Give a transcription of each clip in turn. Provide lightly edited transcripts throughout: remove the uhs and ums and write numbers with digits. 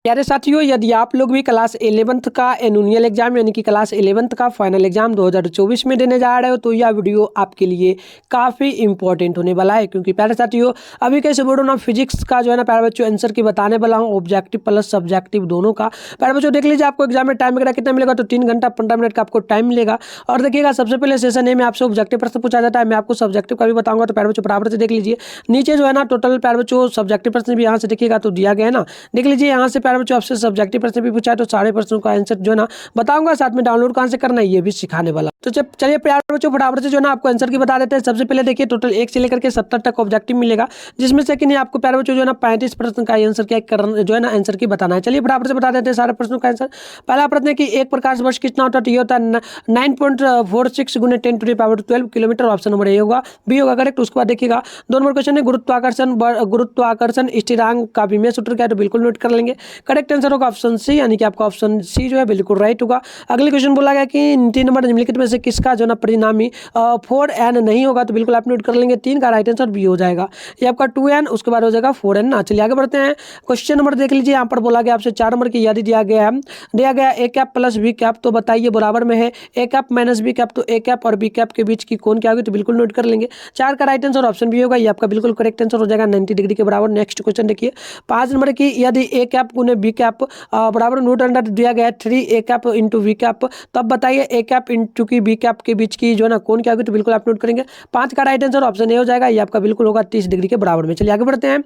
प्यारे साथियों, यदि आप लोग भी क्लास 11th का एनुअल एग्जाम यानी कि क्लास 11th का फाइनल एग्जाम 2024 में देने जा रहे हो तो यह वीडियो आपके लिए काफ़ी इंपॉर्टेंट होने वाला है। क्योंकि प्यारे साथियों, अभी कैसे बोलो ना, फिजिक्स का जो है ना प्यारे बच्चों आंसर की बताने वाला हूँ, ऑब्जेक्टिव प्लस सब्जेक्टिव दोनों का। प्यारे बच्चों देख लीजिए, आपको एग्जाम में टाइम वगैरह कितना मिलेगा, तो 3 घंटा 15 मिनट का आपको टाइम मिलेगा। और देखिएगा, सबसे पहले सेशन ए में आपसे ऑब्जेक्टिव प्रश्न पूछा जाता है, मैं आपको सब्जेक्टिव का भी बताऊंगा। तो प्यारे बच्चों बराबर से देख लीजिए, नीचे जो है ना टोटल प्यारे बच्चों सब्जेक्टिव प्रश्न भी यहाँ से देखिएगा तो दिया गया है ना। देख लीजिए यहाँ से प्यारे बच्चों आपसे सब्जेक्टिव प्रश्न भी पूछा है, तो सारे प्रश्नों का आंसर जो है ना बताऊंगा, साथ में डाउनलोड कहाँ से करना है ये भी सिखाने वाला। तो चलिए प्यारे बच्चों फटाफट से जो है ना आपको आंसर की बता देते हैं। सबसे पहले देखिए, टोटल 1 से लेकर के 70 तक ऑब्जेक्टिव मिलेगा, जिसमें से कि नहीं आपको प्यारे बच्चों जो है ना 35 प्रश्न का आंसर क्या करना जो है ना आंसर की बताना है। चलिए फटाफट से बता देते हैं सारे प्रश्नों का आंसर। पहला प्रश्न है कि एक प्रकाश वर्ष कितना होता है, तो ये होता है 9.46 × 10⁻12 किलोमीटर। ऑप्शन नंबर ए होगा, बी होगा करेक्ट। उसके बाद देखिएगा 2 नंबर क्वेश्चन है, गुरुत्वाकर्षण स्थिरांक का विमेय सूत्र क्या है, तो बिल्कुल नोट कर लेंगे। करेक्ट आंसर होगा ऑप्शन सी, यानी कि आपका ऑप्शन सी जो है बिल्कुल राइट होगा। अगले क्वेश्चन बोला गया कि 3 नंबर निम्नलिखित में से किसका जो ना परिणामी 4n नहीं होगा, तो बिल्कुल आप नोट कर लेंगे। 3 का राइट आंसर बी हो जाएगा, ये आपका 2n, उसके बाद हो जाएगा 4n ना। चलिए आगे बढ़ते हैं। क्वेश्चन नंबर देख लीजिए, यहाँ पर बोला गया आपसे 4 नंबर की यदि दिया गया A cap plus B cap, तो बताइए बराबर में है A cap minus B cap, तो ए कैप और बी कैप के बीच की कोण क्या होगी, तो बिल्कुल नोट कर लेंगे। 4 का राइट आंसर ऑप्शन बी होगा, ये आपका बिल्कुल करेक्ट आंसर हो जाएगा 90 डिग्री के बराबर। नेक्स्ट क्वेश्चन देखिए, 5 नंबर की यदि ए कैप गुने बी कैप बराबर नोट अंडर दिया गया है 3 A cap into B cap, तब बताइए ए कैप इंटू की बी कैप के बीच की जो है ना कोण क्या होगी, तो बिल्कुल आप नोट करेंगे। 5 का राइट आंसर ऑप्शन ए हो जाएगा, ये आपका बिल्कुल होगा 30 डिग्री के बराबर में। चलिए आगे बढ़ते हैं।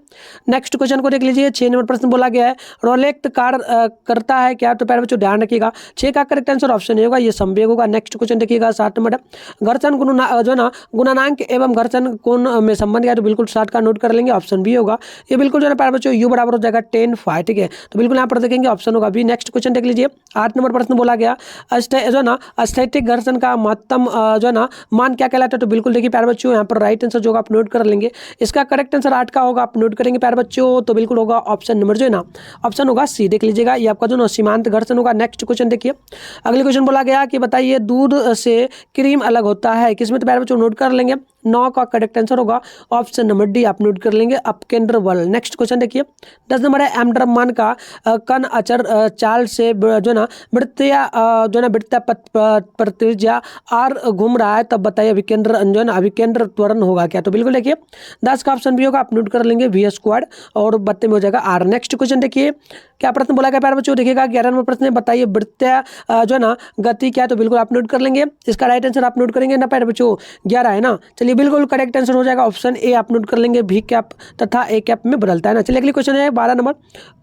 नेक्स्ट क्वेश्चन को देख लीजिए, 6 नंबर प्रश्न बोला गया है रोलेक्ट कार्य करता है क्या, तो प्यारे बच्चों ध्यान रखिएगा 6 का करेक्ट आंसर ऑप्शन ए होगा, ये संवेग होगा। नेक्स्ट क्वेश्चन देखिएगा 7 नंबर, घर्षण जो है ना गुणांक एवं घर्षण कोण में संबंध क्या है, तो बिल्कुल 7 का नोट कर लेंगे, ऑप्शन बी होगा। ये बिल्कुल जो है प्यारे बच्चों यू बराबर हो जाएगा 10 ठीक है, तो बिल्कुल यहाँ पर देखेंगे ऑप्शन होगा बी। नेक्स्ट क्वेश्चन देख लीजिए, 8 नंबर प्रश्न बोला गया जो ना स्थैतिक घर्षण का महत्तम जो है ना मान क्या कहलाता है, तो बिल्कुल देखिए प्यारे बच्चों यहाँ पर राइट आंसर जो आप नोट कर लेंगे। इसका करेक्ट आंसर 8 का होगा, आप नोट करेंगे प्यारे बच्चों, तो बिल्कुल होगा ऑप्शन नंबर जो है ना ऑप्शन होगा सी। देख लीजिएगा, ये आपका जो ना सीमांत घर्षण होगा। नेक्स्ट क्वेश्चन देखिए, अगले क्वेश्चन बोला गया कि बताइए दूध से क्रीम अलग होता है किसमें, तो प्यारे बच्चों नोट कर लेंगे 9 का करेक्ट आंसर होगा ऑप्शन नंबर डी, आप नोट कर लेंगे अपकेंद्र बल। नेक्स्ट क्वेश्चन देखिए, 10 नंबर है एम ड्रममान का कण अचर चाल से जो ना वृत्तीय जो ना वृत्तीय प्रतिज्या आर घूम रहा है, तब बताइए अभिकेंद्र जो है ना अभिकेंद्र त्वरण होगा क्या, तो बिल्कुल देखिए 10 का ऑप्शन भी होगा, आप नोट कर लेंगे वी स्क्वाड और 32 में हो जाएगा आर। नेक्स्ट क्वेश्चन देखिए, क्या प्रश्न बोला गया प्यारे बच्चों, देखिएगा 11 नंबर प्रश्न है, बताइए वृत्तीय जो है ना गति क्या है, तो बिल्कुल आप नोट कर लेंगे। इसका राइट आंसर आप नोट करेंगे ना प्यारे बच्चों 11 है ना। चलिए बिल्कुल करेक्ट आंसर हो जाएगा ऑप्शन ए, आप नोट कर लेंगे वी कैप तथा ए कैप में बदलता है ना। चलिए अगले क्वेश्चन है 12 नंबर,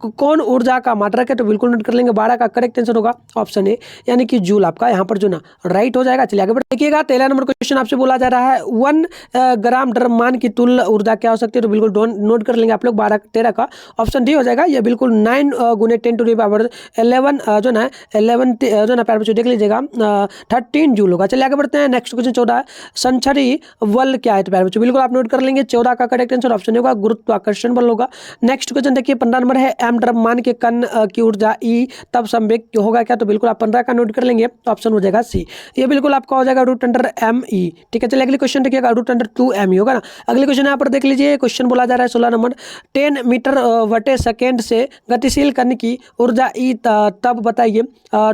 कौन ऊर्जा का मात्रक है, तो बिल्कुल नोट कर लेंगे 12 का करेक्ट आंसर होगा ऑप्शन ए, यानी कि जूल आपका यहाँ पर जो ना राइट हो जाएगा। चलिए आगे बढ़ देखिएगा, 13 नंबर क्वेश्चन आपसे बोला जा रहा है 1 ग्राम द्रव्यमान की तुल्य ऊर्जा क्या हो सकती है, तो बिल्कुल नोट कर लेंगे आप लोग 12-13 का ऑप्शन डी हो जाएगा, ये बिल्कुल 9 × 10⁻11 जो ना 11 जो ना प्यारे बच्चों देख लीजिएगा 13 जूल होगा। चलिए आगे बढ़ते हैं। नेक्स्ट क्वेश्चन 14 है संचरी बल क्या है, तो प्यारे बच्चों बिल्कुल आप नोट कर लेंगे 14 का करेक्ट आंसर ऑप्शन होगा गुरुत्वाकर्षण बल होगा। नेक्स्ट क्वेश्चन देखिए 15 नंबर है एम द्रव्यमान के कण की ऊर्जा ई तब संवेग होगा क्या, तो बिल्कुल आप 15 का नोट कर लेंगे, तो ऑप्शन हो जाएगा सी, ये बिल्कुल आपका हो जाएगा √m_e ठीक है। चलिए अगले क्वेश्चन देखिएगा √2m होगा ना। अगले क्वेश्चन यहाँ पर देख लीजिए, क्वेश्चन बोला जा रहा है 16 नंबर 10 मीटर बटे सेकेंड से गतिशील कण की ऊर्जा ई तब बताइए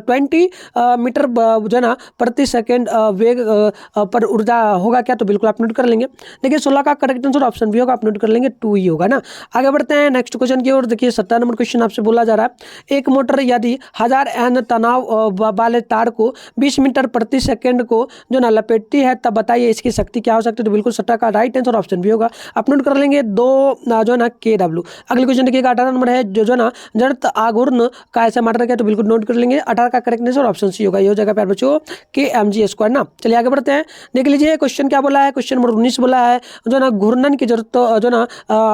20 मीटर जो है ना प्रति सेकेंड वेग पर ऊर्जा होगा क्या, तो बिल्कुल आप नोट कर लेंगे। देखिए 16 का करेक्ट आंसर ऑप्शन भी होगा, आप नोट कर लेंगे 2 ही होगा ना। आगे बढ़ते हैं नेक्स्ट क्वेश्चन की ओर। देखिए 17 नंबर क्वेश्चन आपसे बोला जा रहा है एक मोटर यदि 1000 N तनाव वाले तार को 20 मीटर प्रति सेकेंड को जो ना लपेटती है, तब बताइए इसकी शक्ति क्या हो सकती है, तो बिल्कुल 17 का राइट आंसर ऑप्शन भी होगा, आप नोट कर लेंगे 2 जो ना KW। अगले क्वेश्चन देखिएगा 18 नंबर है जो ना जड़त्व आघूर्ण का ऐसा मात्रा क्या, तो बिल्कुल नोट कर लेंगे 18 का करेक्ट आंसर ऑप्शन सी होगा, ये हो जाएगा प्यारे बच्चों kmg² ना। चलिए आगे बढ़ते हैं, देख लीजिए क्वेश्चन क्या बोला है, क्वेश्चन नंबर 19 बोला है जो ना घूर्णन की जरूरत जो ना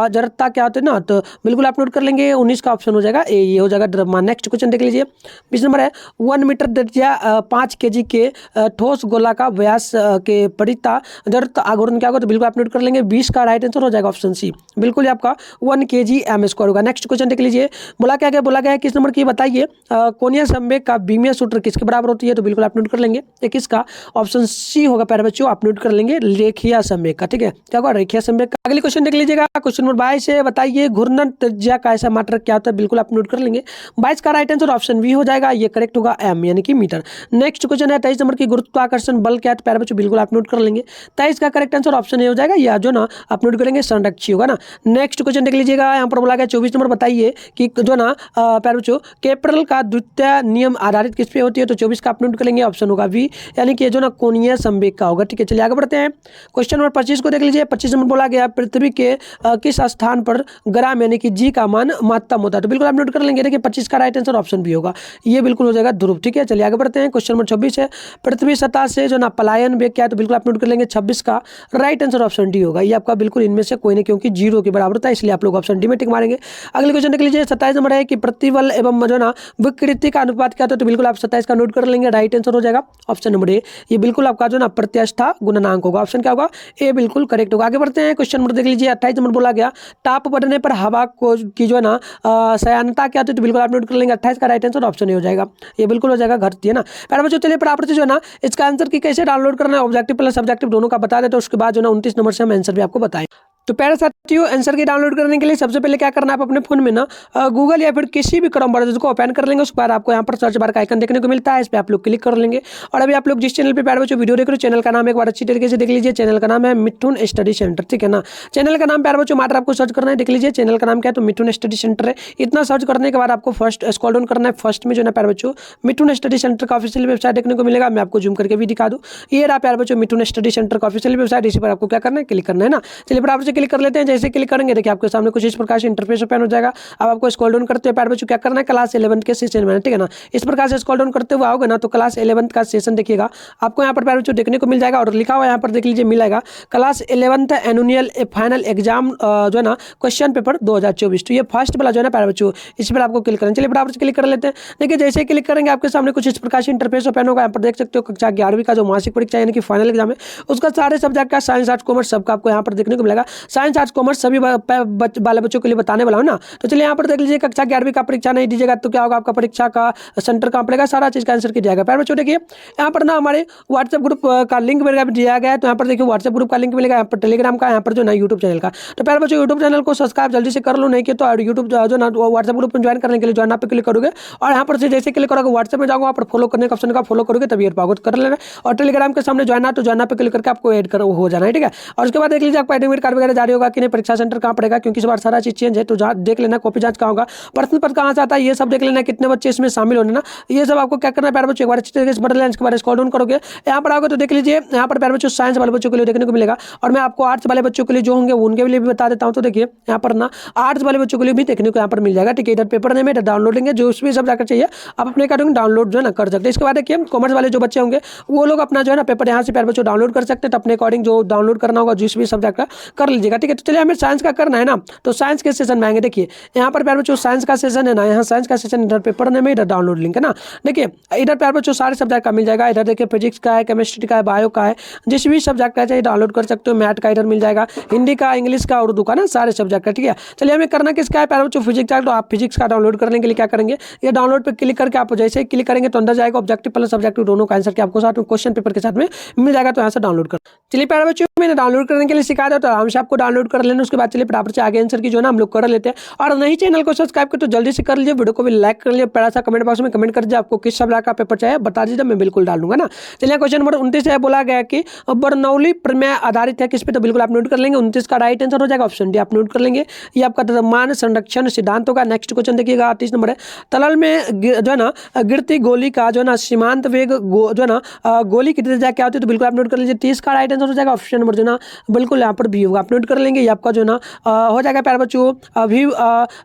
जड़ता क्या होती है ना, तो बिल्कुल आप नोट कर लेंगे 19 का ऑप्शन हो जाएगा ए, ये हो जाएगा द्रव्यमान। नेक्स्ट क्वेश्चन देख लीजिए 20 नंबर है 1 मीटर त्रिज्या 5 kg के ठोस गोला का व्यास के परिता जड़त्व आघूर्ण क्या होगा, तो बिल्कुल आप नोट कर लेंगे 20 का राइट आंसर हो जाएगा ऑप्शन सी, बिल्कुल आपका 1 kg m² होगा। नेक्स्ट क्वेश्चन देख लीजिए, बोला क्या बोला गया है किस नंबर की बताइए कोणीय संवेग का विमीय सूत्र किसके बराबर होती है, तो बिल्कुल आप नोट कर लेंगे 21 का ऑप्शन सी होगा प्यारे बच्चों, आप नोट कर लेंगे रेखीय संवेग का। ठीक है, क्या होगा, रेखीय संवेग का। अगले क्वेश्चन देख लीजिएगा, क्वेश्चन नंबर 22 है, बताइए घूर्णन त्रिज्या का ऐसा मात्रक क्या होता है। बिल्कुल आप नोट कर लेंगे। 22 का राइट आंसर ऑप्शन बी हो जाएगा, ये करेक्ट होगा, एम यानी कि मीटर। नेक्स्ट क्वेश्चन है 23 नंबर की, गुरुत्वाकर्षण बल क्या है। प्यारे बच्चों बिल्कुल आप नोट कर लेंगे। 23 का करेक्ट आंसर ऑप्शन ए हो जाएगा, या जो ना आप नोट करेंगे संरक्षी होगा ना। नेक्स्ट क्वेश्चन देख लीजिएगा, यहाँ पर बोला गया 24 नंबर, बताइए कि जो ना प्यारे बच्चों केपरल का द्वितीय नियम आधारित किस पे होती है। तो 24 का आप नोट करेंगे, ऑप्शन होगा बी, यानी कि जो ना कोणीय संवेग का होगा। ठीक है, चलिए आगे बढ़ते हैं। क्वेश्चन नंबर 25 को देख लीजिए। 25 नंबर बोला गया पृथ्वी के किस स्थान पर ग्राम यानी कि जी का मान महत्तम होता है। तो बिल्कुल आप नोट कर लेंगे। देखिए 25 का राइट आंसर ऑप्शन बी होगा, ये बिल्कुल हो जाएगा ध्रुव। ठीक है, चलिए आगे बढ़ते हैं। क्वेश्चन नंबर 26 है, पृथ्वी सतह से जो ना पलायन वेग क्या है। तो बिल्कुल आप नोट कर लेंगे। 26 का राइट आंसर ऑप्शन डी होगा, ये आपका बिल्कुल इनमें से कोई नहीं, क्योंकि 0 के बराबर था, इसलिए आप लोग ऑप्शन डी में टिक मारेंगे। अगले क्वेश्चन देख लीजिए। 27 नंबर है कि प्रतिबल एवं जो ना विकृति का अनुपात क्या था। तो बिल्कुल आप 27 का नोट कर लेंगे, राइट आंसर हो जाएगा ऑप्शन नंबर ए, ये बिल्कुल आपका जो ना प्रत्यास्था गुणनांक होगा। ऑप्शन क्या होगा, ए बिल्कुल करेक्ट होगा। आगे बढ़ते हैं। क्वेश्चन नंबर देख लीजिए। 28 नंबर बोला गया ताप बढ़ने पर हवा को की जो ना सयानता क्या होती है। तो बिल्कुल आप नोट कर लेंगे। 28 का राइट आंसर ऑप्शन ए हो जाएगा, ये बिल्कुल हो जाएगा, घटती है ना। प्यारे बच्चों चलिए फटाफट से जो है ना इसका आंसर की कैसे डाउनलोड करना है, ऑब्जेक्टिव प्लस सब्जेक्टिव दोनों का बता देते हैं, उसके बाद जो ना 29 नंबर से हम आंसर भी आपको बताएं। तो प्यारे साथियों, आंसर की डाउनलोड करने के लिए सबसे पहले क्या करना है, आप अपने फोन में ना गूगल या फिर किसी भी क्रोम ब्राउज़र को ओपन कर लेंगे। उसके बाद आपको यहाँ पर सर्च बार का आइकन देखने को मिलता है, इस पर आप लोग क्लिक कर लेंगे। और अभी आप लोग जिस चैनल पे प्यारे बच्चों वीडियो देख रहे हो, चैनल का नाम एक बार अच्छी तरीके से देख लीजिए। चैनल का नाम है मिथुन स्टडी सेंटर। ठीक है ना, चैनल का नाम प्यारे बच्चों मात्र आपको सर्च करना है, देख लीजिए चैनल का नाम क्या है, तो मिथुन स्टडी सेंटर है। इतना सर्च करने के बाद आपको फर्स्ट स्क्रॉल डाउन करना है। फर्स्ट में जो है प्यारे बच्चों मिथुन स्टडी सेंटर का ऑफिशियल वेबसाइट देखने को मिलेगा। मैं आपको जूम करके भी दिखा दूँ, ये रहा प्यारे बच्चों मिथुन स्टडी सेंटर का ऑफिशियल वेबसाइट। इसी पर आपको क्या करना है, क्लिक करना है ना। चलिए फटाफट से क्लिक कर लेते हैं। जैसे क्लिक करेंगे देखिए आपके सामने कुछ इस प्रकार से इंटरफेस ओपन हो जाएगा। अब आपको स्क्रॉल डाउन करते हुए प्यारे बच्चों क्या करना है, क्लास 11 के सेशन में, ठीक है ना। इस प्रकार से स्क्रॉल डाउन करते हुए आओगे ना तो क्लास 11 का सेशन देखिएगा, आपको यहाँ पर प्यारे बच्चों देखने को मिल जाएगा। और लिखा हुआ यहाँ पर देख लीजिए मिलेगा class 11th annual final exam जो है ना क्वेश्चन पेपर 2024। तो ये फर्स्ट वाला जो है ना प्यारे बच्चों, इस पर आपको क्लिक करना। चलिए फटाफट से क्लिक कर लेते हैं। देखिए जैसे ही क्लिक करेंगे आपके सामने कुछ इस प्रकार से इंटरफेस ओपन होगा। यहाँ पर देख सकते हो कक्षा 11वीं का जो मासिक परीक्षा यानी कि फाइनल एग्जाम है, उसका सारे सब्जेक्ट का साइंस आर्ट्स कॉमर्स सबका आपको यहाँ पर देखने को मिलेगा। साइंस आर्ट्स कॉमर्स सभी वाले बच्चों के लिए बताने वाला हूँ ना। तो चलिए यहाँ पर देख लीजिए कक्षा 11वीं का परीक्षा नहीं दीजिएगा तो क्या होगा, आपका परीक्षा का सेंटर कहाँ पड़ेगा, सारा चीज़ का आंसर किया जाएगा। प्यारे बच्चों देखिए यहाँ पर ना हमारे व्हाट्सएप ग्रुप का लिंक मेरे दिया गया है। तो यहाँ पर देखिए व्हाट्सएप ग्रुप का लिंक मिलेगा, यहाँ पर टेलीग्राम का, यहाँ पर जो ना यूट्यूब चैनल का। तो प्यारे बच्चों यूट्यूब चैनल को सब्सक्राइब जल्दी से कर लो, नहीं किया तो यूट्यूब जो ना व्हाट्सएप ग्रुप में ज्वाइन करने के लिए ज्वाइन पे क्लिक करोगे। और यहाँ पर से जैसे क्लिक करोगे व्हाट्सएप में जाओगे, वहाँ पर फॉलो करने का ऑप्शन का फॉलो करोगे तभी पाओगे, कर लेना। और टेलीग्राम के सामने ज्वाइन तो ज्वाइन पे क्लिक करके आपको ऐड कर हो जाना है, ठीक है। और उसके बाद देख लीजिए आपका एडमिट कार्ड वगैरह जारी होगा कि नहीं, परीक्षा सेंटर कहाँ पड़ेगा, क्योंकि इस बार सारा चीज चेंज है। तो देख लेना कॉपी जांच कहाँ होगा, प्रश्न पत्र कहाँ से आता है, ये सब देख लेना, कितने बच्चे इसमें शामिल होने ना, ये सब आपको क्या करना है प्यारे बच्चों एक बार अच्छी तरीके से पढ़ लेना। इसके बाद स्क्रॉल डाउन करोगे, यहाँ पर आओगे तो देख लीजिए यहाँ पर प्यारे बच्चों साइंस वाले बच्चों के लिए देखने को मिलेगा। और मैं आपको आर्ट्स वाले बच्चों के लिए जो होंगे उनके लिए भी बता देता हूँ। तो देखिए यहाँ पर ना आर्ट्स वाले बच्चों के लिए भी देखने को यहाँ पर मिल जाएगा, ठीक है। इधर पेपर नेम है, इधर डाउनलोडिंग है, जो भी सब जाकर चाहिए आप अपने अकॉर्डिंग डाउनलोड जो है ना कर सकते हैं। इसके बाद देखिए कॉमर्स वाले जो बच्चे होंगे वो लोग अपना जो है ना पेपर यहाँ से प्यारे बच्चों डाउनलोड कर सकते हैं। तो अपने अकॉर्डिंग जो डाउनलोड करना होगा जिस भी सब्जेक्ट का कर लीजिएगा, ठीक है। तो चलिए हमें साइंस का करना है ना, तो साइंस के सेशन में आएंगे। देखिए यहाँ पर प्यारे बच्चों साइंस का सेशन है ना, यहाँ साइंस का सेशन, इधर पेपर नेम है, इधर डाउनलोड लिंक है ना। देखिए इधर प्यारे बच्चों सारे सब्जेक्ट का मिल जाएगा। इधर देखिए फिजिक्स का है, केमिस्ट्री का है, बायो का है, जिस भी सब्जेक्ट का चाहिए डाउनलोड कर सकते हो। मैथ का इधर मिल जाएगा, हिंदी का, इंग्लिश का, उर्दू का ना, सारे सब्जेक्ट का, ठीक है। चलिए हमें करना किसका है प्यारे बच्चों, फिजिक्स का। तो आप फिजिक्स का डाउनलोड करने के लिए क्या करेंगे, ये डाउनलोड पे क्लिक करके आप जैसे ही क्लिक करेंगे तो अंदर जाएगा ऑब्जेक्टिव प्लस सब्जेक्टिव दोनों का आंसर के आपको साथ में क्वेश्चन पेपर के साथ में मिल जाएगा। तो यहाँ से डाउनलोड कर चलिए प्यारे बच्चों, मैंने डाउनलोड करने के लिए सिखा दिया, तो आराम से आपको डाउनलोड कर लेना। उसके बाद चलिए फटाफट से आगे आंसर की जो है ना हम लोग कर लेते हैं। और नहीं चैनल को सब्सक्राइब कर तो जल्दी से कर लीजिए, वीडियो को भी लाइक कर लीजिए, प्यारा सा कमेंट बॉक्स में कमेंट कर दीजिए आपको किस सब्जेक्ट का पेपर चाहिए, बता दीजिए, मैं बिल्कुल डाल दूंगा ना। चलिए क्वेश्चन नंबर 29 है, बोला गया कि बर्नौली प्रमेय आधारित है किस पे, तो बिल्कुल आप नोट कर लेंगे। 29 का राइट आंसर हो जाएगा ऑप्शन डी, आप नोट कर लेंगे, ये आपका द्रव्यमान संरक्षण सिद्धांत होगा। नेक्स्ट क्वेश्चन देखिएगा 30 नंबर है, तलल में जो है ना गिरती गोली का जो है ना सीमांत वेग जो है ना गोली की त्रिज्या क्या होती है, तो बिल्कुल आप नोट कर लीजिए। 30 का राइट आंसर हो जाएगा ऑप्शन नंबर जो ना बिल्कुल यहाँ पर भी होगा, आप नोट कर लेंगे। ये आपका जो ना हो जाएगा प्यारे बच्चों अभी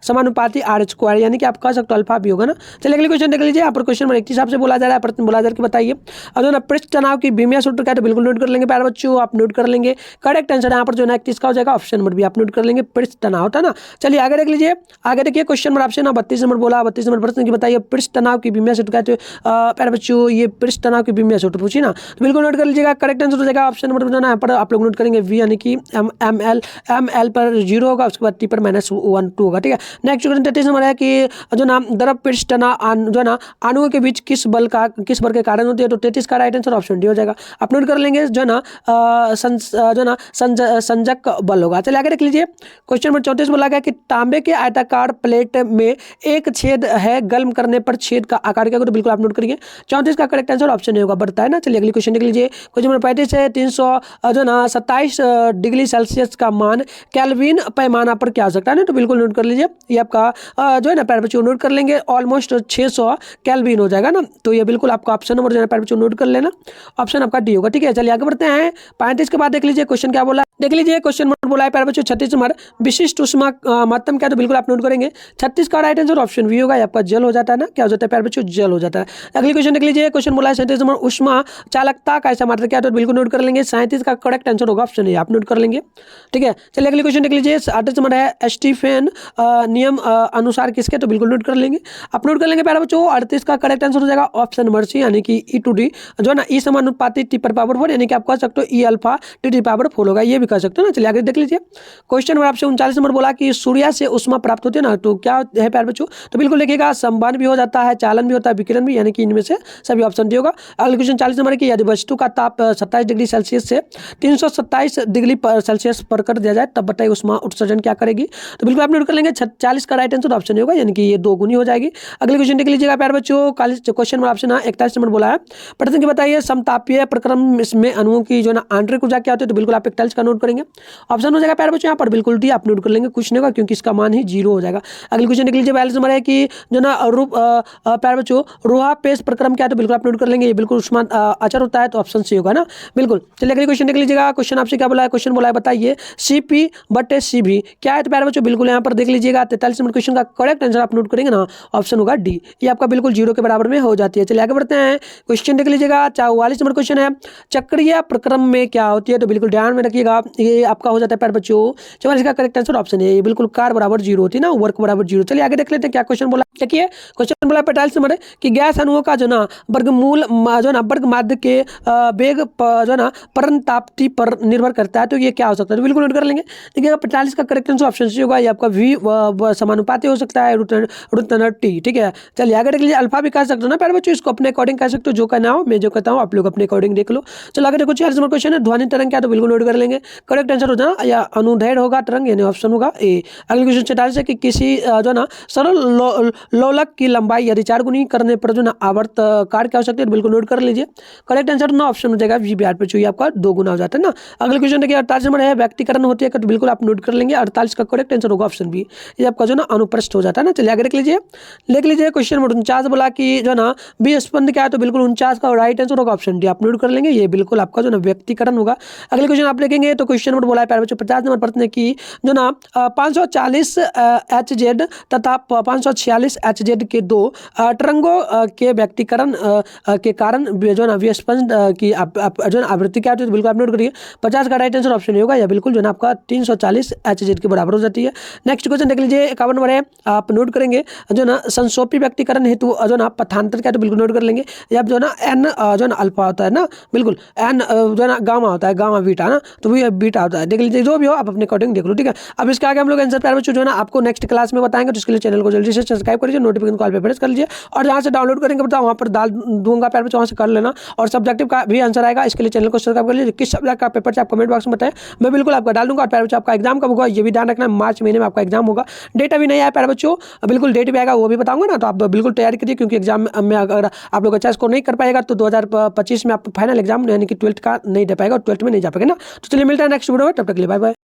समानुपाती आर स्क्वायर, यानी कि आप कह सकते हो अल्फा भी होगा ना। चलिए अगले क्वेश्चन देख लीजिए। यहाँ पर क्वेश्चन नंबर 31 आपसे बोला जा रहा है, प्रश्न बोला जा रहा है कि बताइए जो ना पृष्ठ तनाव की बीमिया सूत्र क्या है, तो बिल्कुल नोट कर लेंगे प्यारे बच्चों, आप नोट कर लेंगे। करेक्ट आंसर यहाँ पर जो ना 31 का हो जाएगा ऑप्शन नंबर भी, आप नोट कर लेंगे, पृष्ठ तनाव होता है ना। चलिए आगे देख लीजिए, आगे देखिए क्वेश्चन नंबर आपसे ना 32 नंबर बोला, 32 नंबर प्रश्न की बताइए पृष्ठ तनाव की बीमिया सूत्र क्या है, तो प्यारे बच्चों ये पृष्ठ तनाव की बीमिया सूत्र पूछी ना, तो बिल्कुल नोट कर लीजिएगा। करेक्ट आंसर हो जाएगा ऑप्शन नंबर जो ना यहाँ पर आप लोग नोट करेंगे वी, यानी कि एम एम एल पर 0 होगा, उसके बाद टी पर -1 2 होगा। ठीक है, नेक्स्ट क्वेश्चन 33 नंबर है कि जो ना द्रव पृष्ठ ना जो ना अणुओं के बीच किस बल के कारण होती है, तो 33 का राइट आंसर ऑप्शन डी हो जाएगा। अपलोड कर लेंगे जो ना संजक बल होगा। चलिए आगे देख लीजिए, क्वेश्चन नंबर 34 बोला गया कि तांबे के आयताकार प्लेट में एक छेद है, गर्म करने पर छेद का आकार क्या होगा, तो बिल्कुल आप नोट करिए 34 का करेक्ट आंसर ऑप्शन नहीं होगा, बढ़ता है ना। चलिए अगली क्वेश्चन देख लीजिए, क्वेश्चन नंबर 35 है 327 डिग्री सेल्सियस का मान केल्विन पैमाना पर क्या हो सकता है ना, तो बिल्कुल नोट कर लीजिए। ये आपका जो है ना पैर बच्चों नोट कर लेंगे, ऑलमोस्ट 600 केल्विन हो जाएगा ना, तो ये बिल्कुल आपका ऑप्शन नंबर जो है पैर बच्चों नोट कर लेना, ऑप्शन आपका डी होगा। ठीक है, चलिए आगे बढ़ते हैं। 35 के बाद देख लीजिए क्वेश्चन क्या बोला, देख लीजिए क्वेश्चन नंबर बोला है पैर बच्चों 36 नंबर, विशिष्ट उष्मा महत्तम क्या, तो बिल्कुल आप नोट करेंगे 36 का राइट आंसर ऑप्शन वी होगा। आपका जल हो जाता है ना, क्या हो जाता है पैर बच्चों, जल हो जाता है। अगली क्वेश्चन देख लीजिए, क्वेश्चन बोला है 37 नंबर, उष्मा चालकता का ऐसा मात्रा क्या, तो बिल्कुल नोट कर लेंगे 37 का करेक्ट आंसर होगा ऑप्शन ए, आप नोट कर लेंगे। ठीक है, चलिए अगली क्वेश्चन देख लीजिए, 38 नंबर है स्टीफेन नियम अनुसार किसके, तो बिल्कुल नोट कर लेंगे, आप नोट कर लेंगे प्यारे बच्चों। 38 का करेक्ट आंसर हो जाएगा ऑप्शन नंबर सी, यानी कि ई टू डी जो ना ई समानुपाती टी पर पावर 4, यानी कि आप कह सकते हो ई अल्फा टी पावर 4 होगा, ये भी कह सकते हो ना। चलिए आगे देख लीजिए, क्वेश्चन नंबर आपसे 39 नंबर बोला कि सूर्य से उष्मा प्राप्त होती है ना, तो क्या है प्यारे बच्चों, तो बिल्कुल देखिएगा संवहन भी हो जाता है, चालन भी होता है, विकिरण भी, यानी कि इनमें से सभी ऑप्शन डी होगा। अगले क्वेश्चन 40 नंबर की, यदि वस्तु का ताप 27 डिग्री सेल्सियस से 327 डिग्री सेल्सियस पर कर दिया जाए, तब बताइए उष्मा उत्सर्जन क्या करेगी, तो बिल्कुल आप नोट कर लेंगे 40 का राइट आंसर ऑप्शन होगा, यानी कि ये 2 गुनी हो जाएगी। अगले क्वेश्चन देख लीजिएगा प्यारे बच्चों, क्वेश्चन नंबर ऑप्शन 41 नंबर बोला है, प्रश्न की बताइए समतापीय प्रक्रम में अणुओं की जो ना आंतरिक ऊर्जा क्या होती है, तो बिल्कुल आप 41 का नोट करेंगे, ऑप्शन हो जाएगा प्यारे बच्चों यहाँ पर बिल्कुल डी, आप नोट कर लेंगे, कुछ नहीं होगा क्योंकि इसका मान ही 0 हो जाएगा। अगले क्वेश्चन देख लीजिए 42 नंबर है कि जो ना प्यारे बच्चों रोहा पेश प्रक्रम क्या है, तो बिल्कुल आप नोट कर लेंगे, ये बिल्कुल उष्मा अचर होता है, तो ऑप्शन सी होगा ना, बिल्कुल। चलिए अगले क्वेश्चन देख लीजिएगा, क्वेश्चन आपसे क्या बोला है, क्वेश्चन बोला है बताइए CP/CV क्या है, तो प्यारे बच्चों बिल्कुल यहाँ पर देख लीजिएगा 43 नंबर क्वेश्चन का करेक्ट आंसर आप नोट करेंगे ना, ऑप्शन होगा डी, ये आपका बिल्कुल 0 के बराबर में हो जाती है। चलिए आगे बढ़ते हैं, क्वेश्चन देख लीजिएगा 44 नंबर क्वेश्चन है, चक्रीय प्रक्रम में क्या होती है, तो बिल्कुल ध्यान में रखिएगा, ये आपका हो जाता है प्यारे बच्चों 44 का करेक्ट आंसर ऑप्शन है, ये बिल्कुल कार बराबर 0 होती है ना, वर्क बराबर 0। चलिए आगे देख लेते हैं क्या क्वेश्चन बोला, देखिए क्वेश्चन बोला 45 नंबर कि गैस अणुओं का जो ना वर्गमूल जो ना वर्ग माध्य के वेग जो ना परंताप्ति पर निर्भर करता है, तो ये क्या हो सकता है, तो बिल्कुल नोट कर लेंगे। देखिए 45 का करेक्ट आंसर ऑप्शन सी होगा, ये आपका वी समानुपाती हो सकता है √T। ठीक है, चलिए आगे देख लीजिए, अल्फा भी कह सकते हो ना प्यारे बच्चों, इसको अपने अकॉर्डिंग कह सकते हो, जो कहना हो, मैं जो कहता हूँ आप लोग अपने अकॉर्डिंग देख लो। चलो आगे देखो 46 नंबर क्वेश्चन है, ध्वनि तरंग क्या, तो बिल्कुल नोट कर लेंगे, करेक्ट आंसर हो जाना या अनुदैर्घ्य होगा तरंग, यानी ऑप्शन होगा ए। अगले क्वेश्चन 46 है कि किसी जो ना सरल लोलक की लंबाई यदि 4 गुनी करने पर जो ना आवर्तकार क्या हो सकती है, तो बिल्कुल नोट कर लीजिए, करेक्ट आंसर ना ऑप्शन हो जाएगा वी बी आर पे, चाहिए आपका 2 गुना हो जाता है ना। अगले क्वेश्चन देखिए 48 नंबर है, व्यक्तिकरण होती है, तो बिल्कुल आप नोट कर लेंगे 48 का करेक्ट आंसर होगा ऑप्शन बी, ये आपका जो ना अनुप्रस्थ हो जाता है ना। चलिए आगे देख लीजिए, लिख लीजिए क्वेश्चन नंबर 49 बोला कि जो ना बी स्पंद क्या है, तो बिल्कुल 49 का राइट आंसर होगा ऑप्शन डी, आप नोट कर लेंगे, ये बिल्कुल आपका जो ना व्यक्तिकरण होगा। अगले क्वेश्चन आप देखेंगे तो क्वेश्चन नंबर बोला है प्यारे बच्चों 50 नंबर प्रश्न की जो ना 540 HZ तथा 546 HZ के 2 तरंगों के व्यक्तिकरण के कारण जो ना विस्पंद की जो ना आवृत्ति क्या होती है, तो बिल्कुल आप नोट करिए 50 का राइट आंसर ऑप्शन होगा, या बिल्कुल जो ना आपका 340 HZ के बराबर हो जाती है। नेक्स्ट क्वेश्चन देख लीजिए 51 नंबर है, आप नोट करेंगे जो ना संसोपी व्यक्तिकरण हेतु जो ना पथांतर क्या, तो बिल्कुल नोट कर लेंगे, या जो ना एन जो ना अल्फा होता है ना, बिल्कुल एन जो ना गामा होता है, गामा बीटा ना, तो भी बीटा होता है, देख लीजिए जो भी हो आप अपने अकॉर्डिंग देख लो। ठीक है, अब इसके आगे हम लोग आंसर प्यारे बच्चों जो है ना आपको नेक्स्ट क्लास में बताएंगे, तो इसके लिए चैनल को जल्दी से सब्सक्राइब करिए, नोटिफिकेशन कॉल पे प्रेस कर लीजिए, और जहाँ से डाउनलोड करेंगे बताओ वहाँ पर डाल दूंगा प्यारे बच्चों, वहाँ से कर लेना, और सब्जेक्टिव का भी आंसर आएगा, इसके लिए चैनल को सब्सक्राइब कर लीजिए। किस सब्जेक्ट का पेपर से आप कमेंट बॉक्स में बताएं, मैं बिल्कुल आपका डाल दूंगा। और प्यारे बच्चों आपका एग्जाम कब होगा ये भी ध्यान रखना, मार्च महीने में आपका एग्जाम होगा, डेट अभी नहीं आया प्यारे बच्चों, बिल्कुल डेट भी आएगा वो भी बताऊंगा ना, तो आप बिल्कुल तैयारी करिए, क्योंकि एग्जाम में अगर आप लोग अच्छा स्कोर नहीं कर पाएगा तो 2025 में आप फाइनल एग्जाम यानी कि 12th का नहीं दे पाएगा, और 12th में नहीं जा पाएगा ना। तो चलिए मिलता है नेक्स्ट वीडियो में, तब तक के लिए बाय बाय।